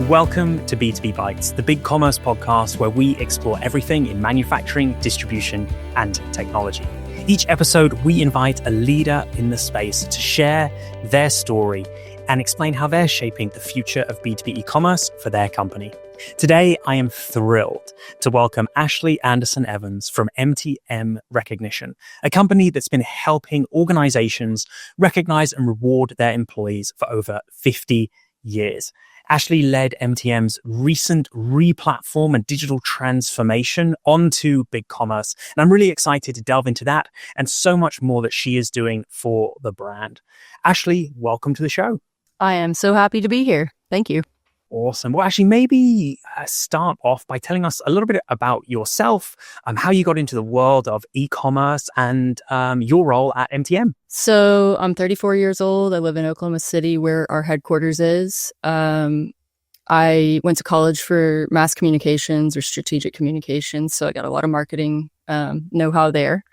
welcome to B2B Bites, the big commerce podcast where we explore everything in manufacturing, distribution, and technology. Each episode, we invite a leader in the space to share their story and explain how they're shaping the future of B2B e-commerce for their company. Today, I am thrilled to welcome Ashley Anderson-Evans from MTM Recognition, a company that's been helping organizations recognize and reward their employees for over 50 years. Ashley led MTM's recent re-platform and digital transformation onto BigCommerce, and I'm really excited to delve into that and so much more that she is doing for the brand. Ashley, welcome to the show. I am so happy to be here. Thank you. Awesome. Well, actually, maybe start off by telling us a little bit about yourself, how you got into the world of e-commerce and your role at MTM. So I'm 34 years old. I live in Oklahoma City, where our headquarters is. I went to college for mass communications or strategic communications, so I got a lot of marketing know-how there.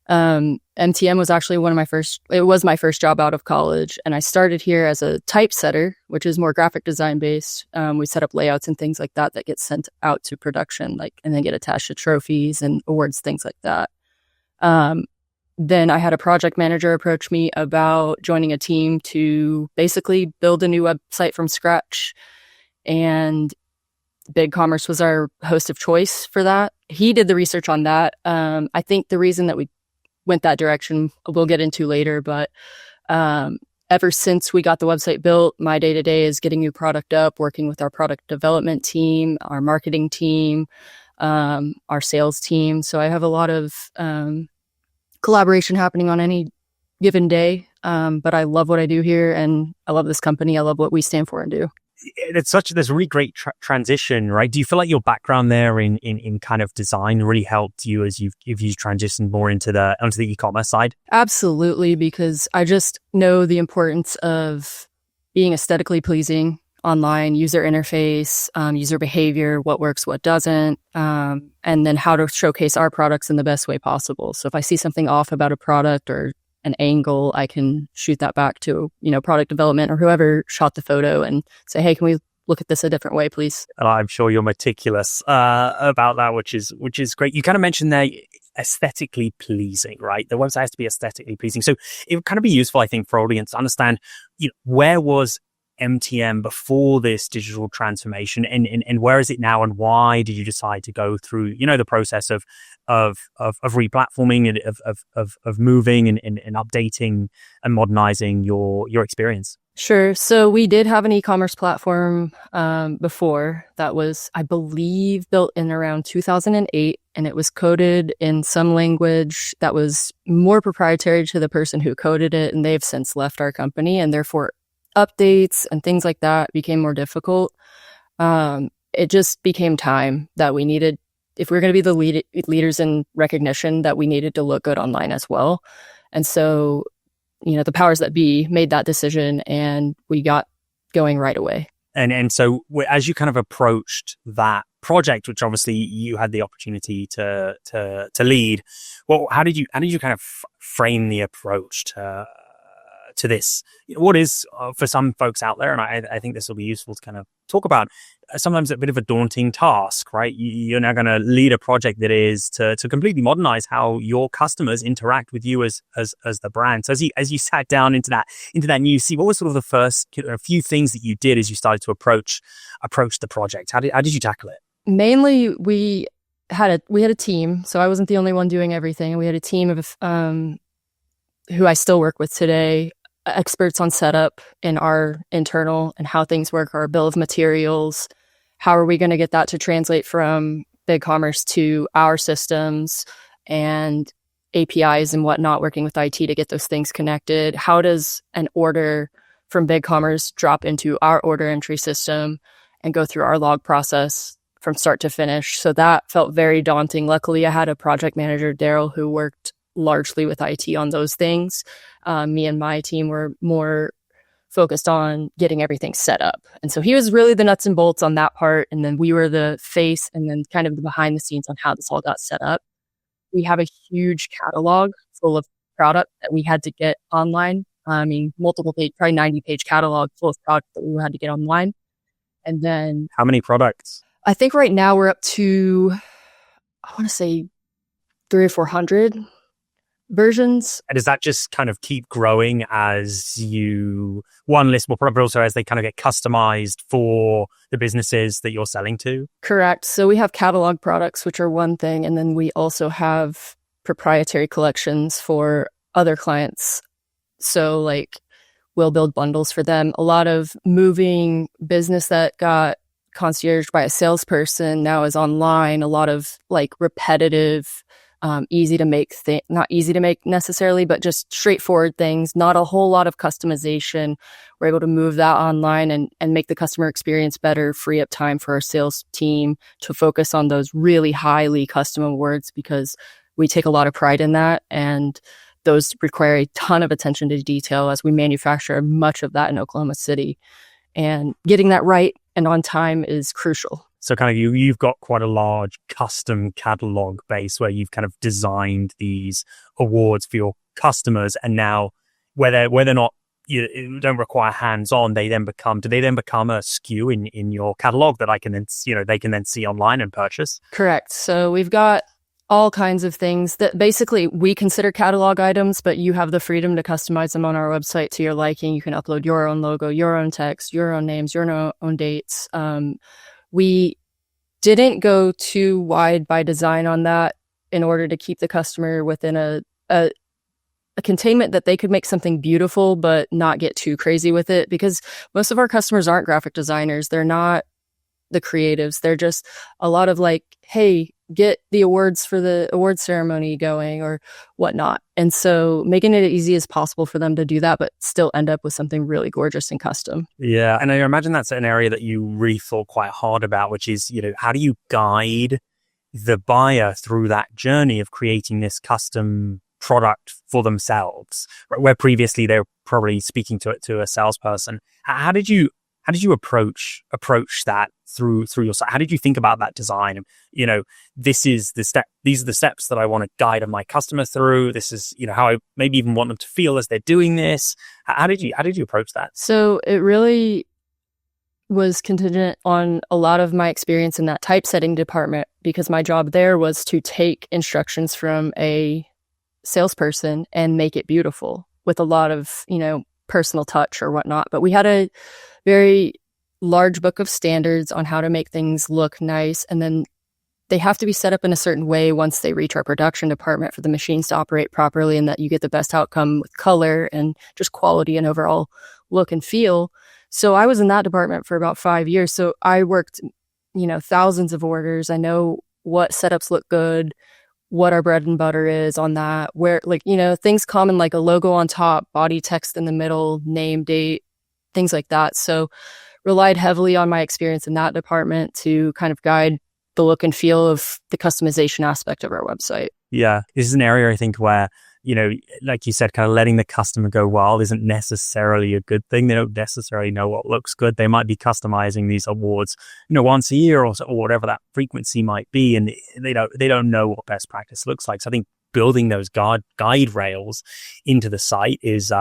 MTM was actually it was my first job out of college, and I started here as a typesetter, which is more graphic design based. We set up layouts and things like that get sent out to production, and then get attached to trophies and awards, things like that. Then I had a project manager approach me about joining a team to basically build a new website from scratch, and BigCommerce was our host of choice for that. He did the research on that. I think the reason that we went that direction, we'll get into later, but ever since we got the website built, my day-to-day is getting new product up, working with our product development team, our marketing team, our sales team. So I have a lot of collaboration happening on any given day, but I love what I do here, and I love this company. I love what we stand for and do. It's this really great transition, right? Do you feel like your background there in kind of design really helped you as you've transitioned more onto the e-commerce side? Absolutely, because I just know the importance of being aesthetically pleasing online, user interface, user behavior, what works, what doesn't, and then how to showcase our products in the best way possible. So if I see something off about a product or an angle, I can shoot that back to, product development or whoever shot the photo and say, hey, can we look at this a different way, please? And I'm sure you're meticulous about that, which is great. You kind of mentioned there aesthetically pleasing, right? The website has to be aesthetically pleasing. So it would kind of be useful, I think, for audience to understand, where was MTM before this digital transformation, and where is it now, and why did you decide to go through the process of replatforming and of moving and updating and modernizing your experience? Sure. So we did have an e-commerce platform before that was, I believe, built in around 2008, and it was coded in some language that was more proprietary to the person who coded it, and they've since left our company, and therefore updates and things like that became more difficult. It just became time that we needed, if we were going to be the leaders in recognition, that we needed to look good online as well. And so, the powers that be made that decision, and we got going right away. And so as you kind of approached that project, which obviously you had the opportunity to lead, well, how did you kind of frame the approach to this? What is, for some folks out there, and I think this will be useful to kind of talk about, sometimes a bit of a daunting task, right? You're now going to lead a project that is to completely modernize how your customers interact with you as the brand. So as you sat down into that new seat, what was sort of the first few things that you did as you started to approach the project? How did you tackle it? Mainly, we had a team, so I wasn't the only one doing everything. We had a team of who I still work with today, experts on setup in our internal and how things work, our bill of materials. How are we going to get that to translate from BigCommerce to our systems and APIs and whatnot, working with IT to get those things connected? How does an order from BigCommerce drop into our order entry system and go through our log process from start to finish? So that felt very daunting. Luckily, I had a project manager, Daryl, who worked largely with IT on those things. Me and my team were more focused on getting everything set up. And so he was really the nuts and bolts on that part. And then we were the face and then kind of the behind the scenes on how this all got set up. We have a huge catalog full of product that we had to get online. Multiple page, probably 90-page catalog full of product that we had to get online. And then how many products? I think right now we're up to, I want to say 300 or 400 versions. And does that just kind of keep growing as you one list more product, but also as they kind of get customized for the businesses that you're selling to? Correct. So we have catalog products, which are one thing, and then we also have proprietary collections for other clients. So like we'll build bundles for them. A lot of moving business that got concierged by a salesperson now is online. A lot of like repetitive, easy to make not easy to make necessarily, but just straightforward things, not a whole lot of customization. We're able to move that online and make the customer experience better, free up time for our sales team to focus on those really highly custom awards, because we take a lot of pride in that. And those require a ton of attention to detail as we manufacture much of that in Oklahoma City. And getting that right and on time is crucial. So kind of you've got quite a large custom catalog base where you've kind of designed these awards for your customers, and now where they're not, you don't require hands-on, do they then become a SKU in your catalog that I can then, they can then see online and purchase? Correct. So we've got all kinds of things that basically we consider catalog items, but you have the freedom to customize them on our website to your liking. You can upload your own logo, your own text, your own names, your own dates. We didn't go too wide by design on that in order to keep the customer within a containment that they could make something beautiful, but not get too crazy with it, because most of our customers aren't graphic designers. They're not the creatives. They're just a lot of like, hey, get the awards for the award ceremony going or whatnot. And so making it as easy as possible for them to do that, but still end up with something really gorgeous and custom. Yeah. And I imagine that's an area that you really thought quite hard about, which is, how do you guide the buyer through that journey of creating this custom product for themselves, right? Where previously they were probably speaking to a salesperson. How did you approach that through your site? How did you think about that design? This is the step. These are the steps that I want to guide my customer through. This is, how I maybe even want them to feel as they're doing this. How did you approach that? So it really was contingent on a lot of my experience in that typesetting department, because my job there was to take instructions from a salesperson and make it beautiful with a lot of, personal touch or whatnot. But we had a very large book of standards on how to make things look nice. And then they have to be set up in a certain way once they reach our production department for the machines to operate properly, and that you get the best outcome with color and just quality and overall look and feel. So I was in that department for about 5 years. So I worked, thousands of orders. I know what setups look good, what our bread and butter is on that, where things common like a logo on top, body text in the middle, name, date, things like that. So relied heavily on my experience in that department to kind of guide the look and feel of the customization aspect of our website. Yeah. This is an area I think where, like you said, kind of letting the customer go wild isn't necessarily a good thing. They don't necessarily know what looks good. They might be customizing these awards, once a year or whatever that frequency might be. And they don't know what best practice looks like. So I think building those guide rails into the site is,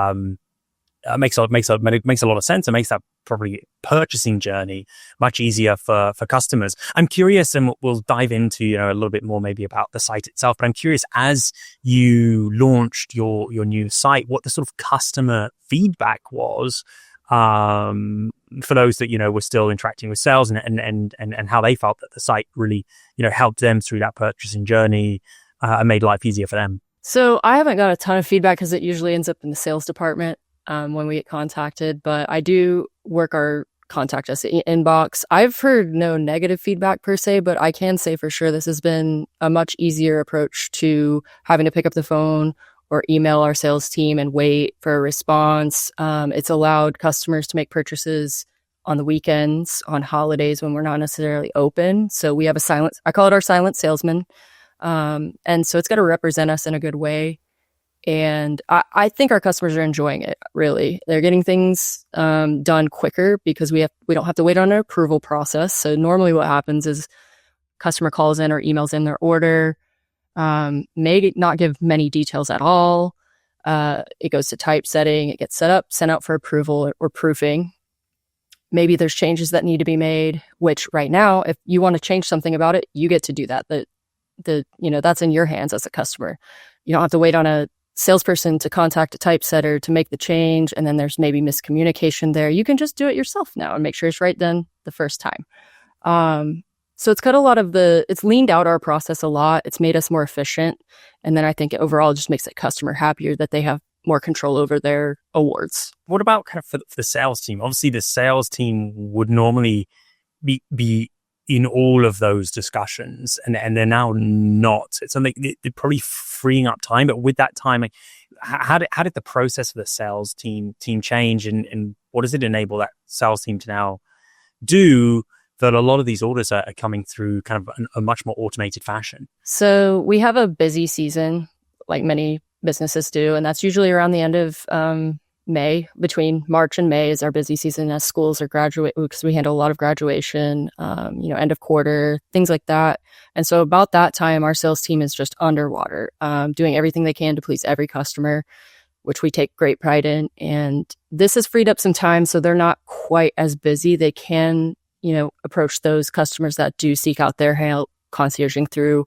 makes a lot of sense. It makes that probably purchasing journey much easier for customers. I'm curious, and we'll dive into a little bit more maybe about the site itself. But I'm curious, as you launched your new site, what the sort of customer feedback was for those that were still interacting with sales, and how they felt that the site really helped them through that purchasing journey and made life easier for them. So I haven't got a ton of feedback because it usually ends up in the sales department when we get contacted, but I do work our contact us inbox. I've heard no negative feedback per se, but I can say for sure this has been a much easier approach to having to pick up the phone or email our sales team and wait for a response. It's allowed customers to make purchases on the weekends, on holidays when we're not necessarily open. So we have I call it our silent salesman. And so it's got to represent us in a good way. And I think our customers are enjoying it, really. They're getting things done quicker because we don't have to wait on an approval process. So normally what happens is customer calls in or emails in their order, may not give many details at all. It goes to typesetting, it gets set up, sent out for approval or proofing. maybe there's changes that need to be made, which right now, if you want to change something about it, you get to do that. That's in your hands as a customer. You don't have to wait on a salesperson to contact a typesetter to make the change, and then there's maybe miscommunication there. You can just do it yourself now and make sure it's right then the first time. So it's cut it's leaned out our process a lot. It's made us more efficient. And then I think overall it just makes the customer happier that they have more control over their awards. What about kind of for the sales team? Obviously, the sales team would normally be in all of those discussions, and they're now not. It's something they're probably freeing up time. But with that time, like, how did the process of the sales team change, and what does it enable that sales team to now do that a lot of these orders are coming through kind of a much more automated fashion? So we have a busy season, like many businesses do, and that's usually around the end of May. Between March and May is our busy season as schools are graduate, because we handle a lot of graduation, end of quarter, things like that. And so about that time, our sales team is just underwater, doing everything they can to please every customer, which we take great pride in. And this has freed up some time, so they're not quite as busy. They can approach those customers that do seek out their help, concierging through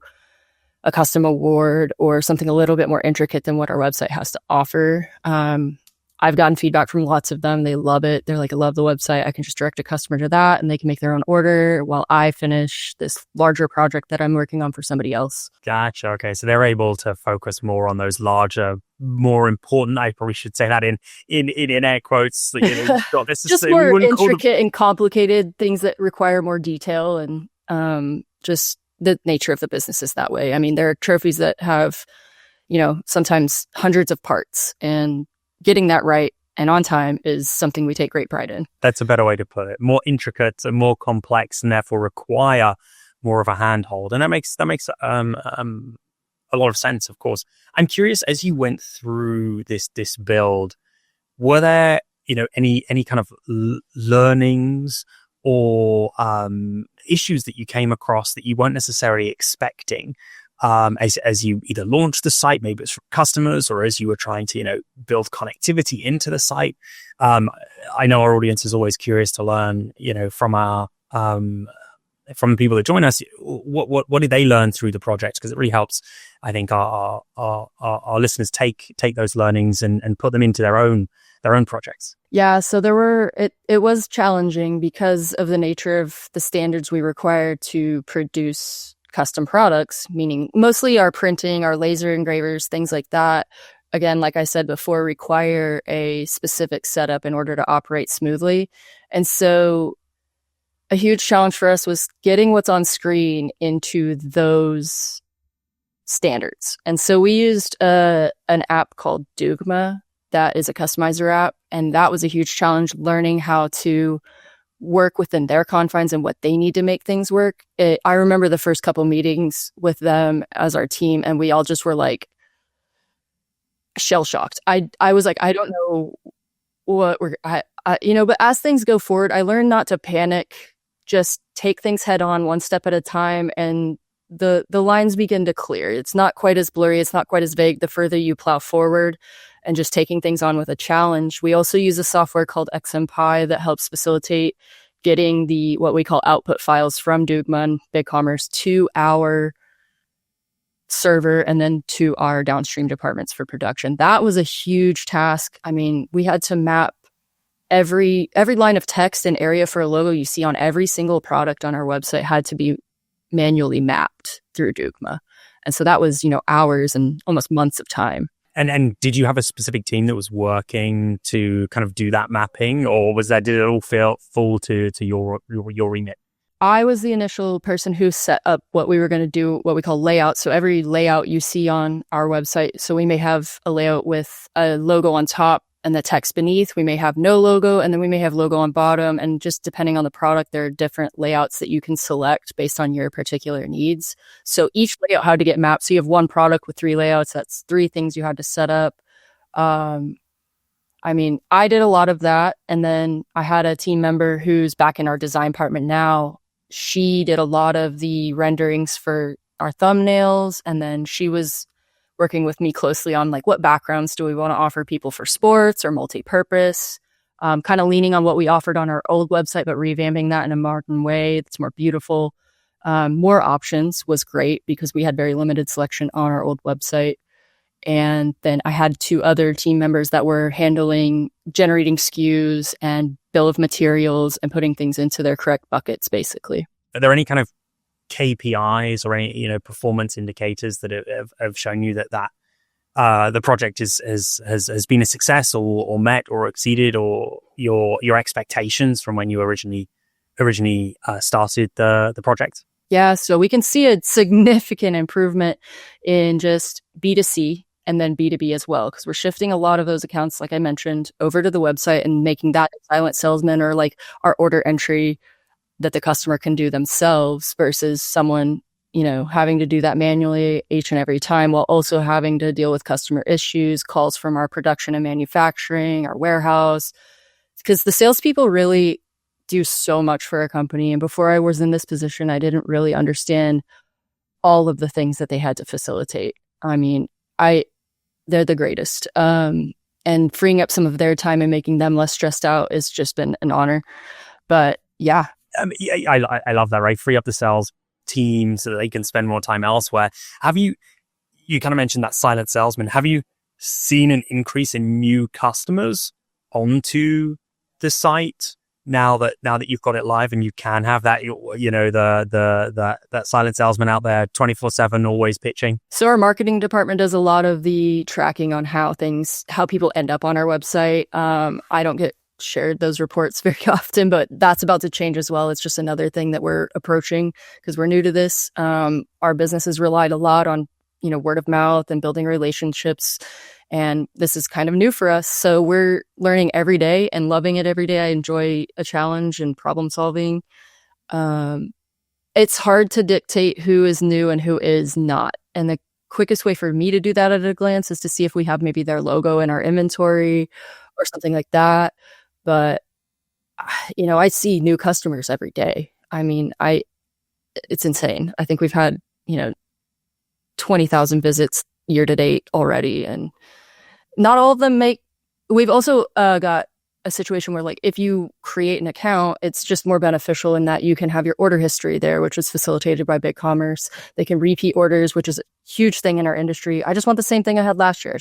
a custom award or something a little bit more intricate than what our website has to offer. I've gotten feedback from lots of them. They love it. They're like, I love the website. I can just direct a customer to that and they can make their own order while I finish this larger project that I'm working on for somebody else. Gotcha. Okay. So they're able to focus more on those larger, more important, I probably should say that in air quotes. Just more intricate and complicated things that require more detail, and just the nature of the business is that way. I mean, there are trophies that have, sometimes hundreds of parts, and getting that right and on time is something we take great pride in. That's a better way to put it. More intricate and more complex, and therefore require more of a handhold. And that makes a lot of sense, of course. I'm curious, as you went through this build, were there any kind of learnings or issues that you came across that you weren't necessarily expecting as you either launched the site, maybe it's from customers, or as you were trying to build connectivity into the site? I know our audience is always curious to learn from our from the people that join us, what did they learn through the project? Because it really helps, I think, our listeners take those learnings and put them into their own projects. Yeah, so it was challenging because of the nature of the standards we require to produce custom products, meaning mostly our printing, our laser engravers, things like that. Again, like I said before, require a specific setup in order to operate smoothly. And so a huge challenge for us was getting what's on screen into those standards. And so we used an app called Dugma that is a customizer app. And that was a huge challenge, learning how to work within their confines and what they need to make things work. I remember the first couple meetings with them as our team, and we all just were like shell-shocked. I was like, I don't know what but as things go forward, I learned not to panic, just take things head on, one step at a time, and the lines begin to clear. It's not quite as blurry, it's not quite as vague the further you plow forward, and just taking things on with a challenge. We also use a software called XMPie that helps facilitate getting what we call output files from Dugma and BigCommerce to our server and then to our downstream departments for production. That was a huge task. I mean, we had to map every line of text and area for a logo you see on every single product on our website had to be manually mapped through Dugma. And so that was, hours and almost months of time. And did you have a specific team that was working to kind of do that mapping, or did it all fall to your remit? I was the initial person who set up what we were going to do, what we call layout. So every layout you see on our website, so we may have a layout with a logo on top and the text beneath. We may have no logo, and then we may have logo on bottom. And just depending on the product, there are different layouts that you can select based on your particular needs. So each layout had to get mapped. So you have one product with 3 layouts. That's 3 things you had to set up. I did a lot of that. And then I had a team member who's back in our design department now. She did a lot of the renderings for our thumbnails. And then she was working with me closely on what backgrounds do we want to offer people for sports or multi-purpose. kind of leaning on what we offered on our old website, but revamping that in a modern way. It's more beautiful. More options was great because we had very limited selection on our old website. And then I had 2 other team members that were handling generating SKUs and bill of materials and putting things into their correct buckets, basically. Are there any kind of KPIs or any, performance indicators that have shown you that the project has been a success or met or exceeded or your expectations from when you originally started the project? Yeah, so we can see a significant improvement in just B2C and then B2B as well, because we're shifting a lot of those accounts, like I mentioned, over to the website and making that a silent salesman or like our order entry that the customer can do themselves versus someone, having to do that manually each and every time while also having to deal with customer issues, calls from our production and manufacturing, our warehouse, because the salespeople really do so much for a company. And before I was in this position, I didn't really understand all of the things that they had to facilitate. I mean, they're the greatest. And freeing up some of their time and making them less stressed out has just been an honor. But yeah. I love that, right? Free up the sales team so that they can spend more time elsewhere. Have you kind of mentioned that silent salesman. Have you seen an increase in new customers onto the site now that you've got it live and you can have that, that silent salesman out there 24/7 always pitching? So our marketing department does a lot of the tracking on how people end up on our website. I don't get shared those reports very often, but that's about to change as well. It's just another thing that we're approaching because we're new to this. Our business has relied a lot on, word of mouth and building relationships. And this is kind of new for us. So we're learning every day and loving it every day. I enjoy a challenge and problem solving. It's hard to dictate who is new and who is not. And the quickest way for me to do that at a glance is to see if we have maybe their logo in our inventory or something like that. But, I see new customers every day. I mean, it's insane. I think we've had, 20,000 visits year to date already. And not all of them we've also got a situation where, like, if you create an account, it's just more beneficial in that you can have your order history there, which is facilitated by BigCommerce. They can repeat orders, which is a huge thing in our industry. I just want the same thing I had last year.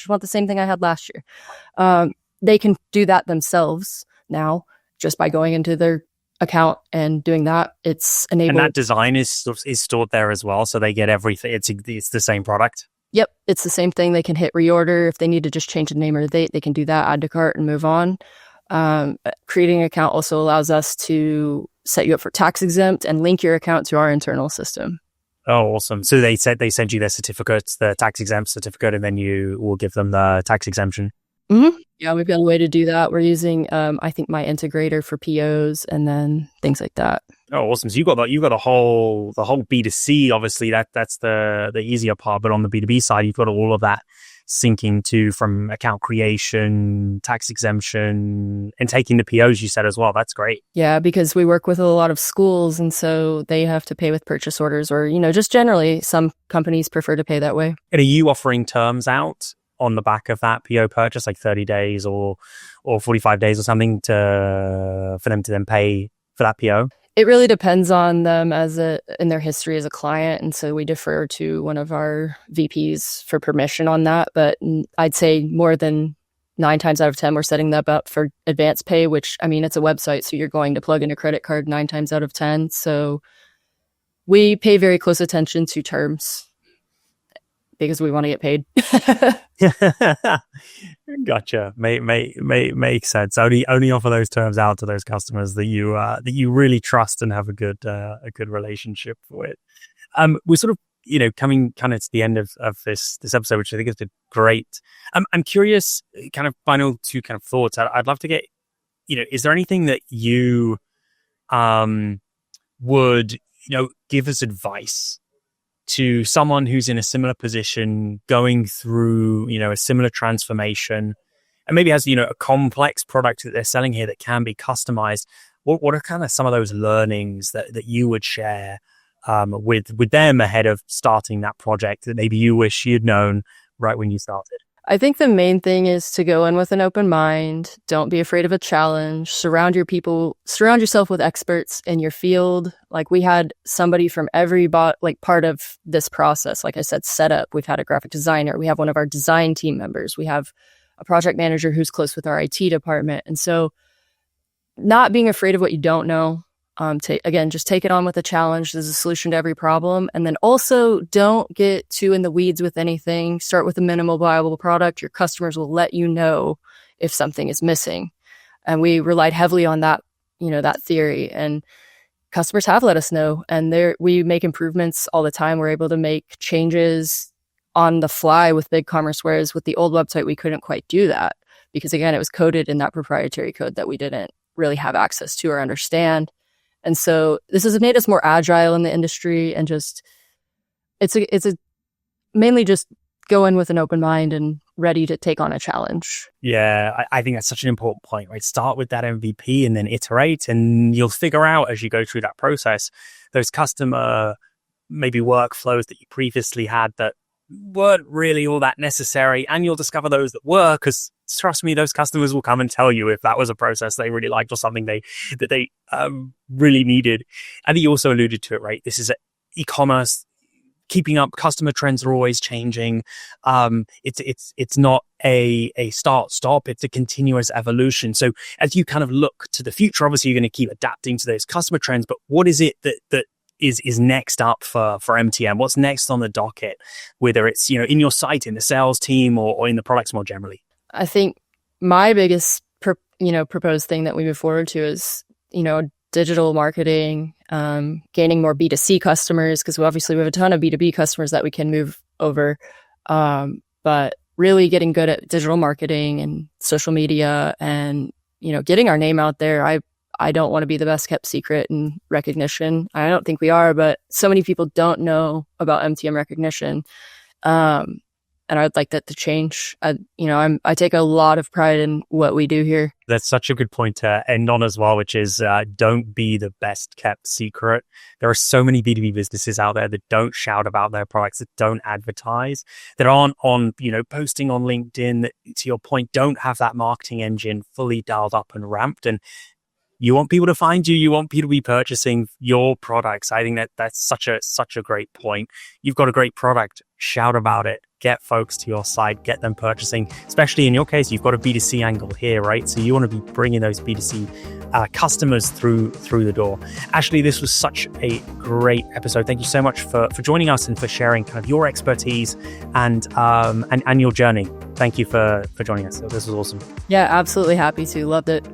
They can do that themselves now just by going into their account and doing that. It's enabled. And that design is stored there as well, so they get everything. It's the same product. Yep, it's the same thing. They can hit reorder if they need to just change the name or the date. They can do that, add to cart, and move on. Creating an account also allows us to set you up for tax exempt and link your account to our internal system. Oh, awesome! So they send you their certificates, the tax exempt certificate, and then you will give them the tax exemption. Mm-hmm. Yeah, we've got a way to do that. We're using, I think, my integrator for POs and then things like that. Oh, awesome! So you got the whole B2C. Obviously, that's the easier part. But on the B2B side, you've got all of that syncing to from account creation, tax exemption, and taking the POs. You said as well. That's great. Yeah, because we work with a lot of schools, and so they have to pay with purchase orders, or just generally, some companies prefer to pay that way. And are you offering terms out on the back of that PO purchase, like 30 days or 45 days or something for them to then pay for that PO? It really depends on them in their history as a client. And so we defer to one of our VPs for permission on that. But I'd say more than 9 times out of 10, we're setting that up for advance pay, which, I mean, it's a website, so you're going to plug in a credit card 9 times out of 10. So we pay very close attention to terms because we want to get paid. Gotcha. Makes sense. Only offer those terms out to those customers that you really trust and have a good relationship with. We're sort of coming kind of to the end of this episode, which I think has been great. I'm curious, kind of final 2 kind of thoughts. I'd love to get, is there anything that you would give as advice to someone who's in a similar position, going through, a similar transformation, and maybe has, a complex product that they're selling here that can be customized? What are kind of some of those learnings that you would share with them ahead of starting that project that maybe you wish you'd known right when you started? I think the main thing is to go in with an open mind. Don't be afraid of a challenge. Surround yourself with experts in your field. Like we had somebody from every part of this process. Like I said, setup. We've had a graphic designer. We have one of our design team members. We have a project manager who's close with our IT department. And so not being afraid of what you don't know. Just take it on with a challenge. There's a solution to every problem. And then also don't get too in the weeds with anything. Start with a minimal viable product. Your customers will let you know if something is missing. And we relied heavily on that, that theory. And customers have let us know. And we make improvements all the time. We're able to make changes on the fly with BigCommerce, whereas with the old website, we couldn't quite do that because, again, it was coded in that proprietary code that we didn't really have access to or understand. And so this has made us more agile in the industry, and it's mainly just go in with an open mind and ready to take on a challenge. Yeah, I think that's such an important point, right? Start with that MVP and then iterate, and you'll figure out as you go through that process, those customer maybe workflows that you previously had that weren't really all that necessary, and you'll discover those that were, because trust me, those customers will come and tell you if that was a process they really liked or something they really needed. I think you also alluded to it, right? This is e-commerce. Keeping up, customer trends are always changing. It's not a start-stop, it's a continuous evolution. So as you kind of look to the future, obviously you're going to keep adapting to those customer trends, but what is it that is next up for MTM? What's next on the docket, whether it's, in your site, in the sales team, or in the products more generally? I think my biggest, proposed thing that we move forward to is, digital marketing, gaining more B2C customers, because obviously we have a ton of B2B customers that we can move over. But really getting good at digital marketing and social media and, getting our name out there. I don't want to be the best kept secret in recognition. I don't think we are, but so many people don't know about MTM recognition. And I'd like that to change. I take a lot of pride in what we do here. That's such a good point to end on as well, which is don't be the best kept secret. There are so many B2B businesses out there that don't shout about their products, that don't advertise, that aren't on, posting on LinkedIn, that, to your point, don't have that marketing engine fully dialed up and ramped. And you want people to find you. You want people to be purchasing your products. I think that's such a great point. You've got a great product. Shout about it. Get folks to your site. Get them purchasing. Especially in your case, you've got a B2C angle here, right? So you want to be bringing those B2C customers through the door. Ashley, this was such a great episode. Thank you so much for joining us and for sharing kind of your expertise and your journey. Thank you for joining us. This was awesome. Yeah, absolutely happy to. Loved it.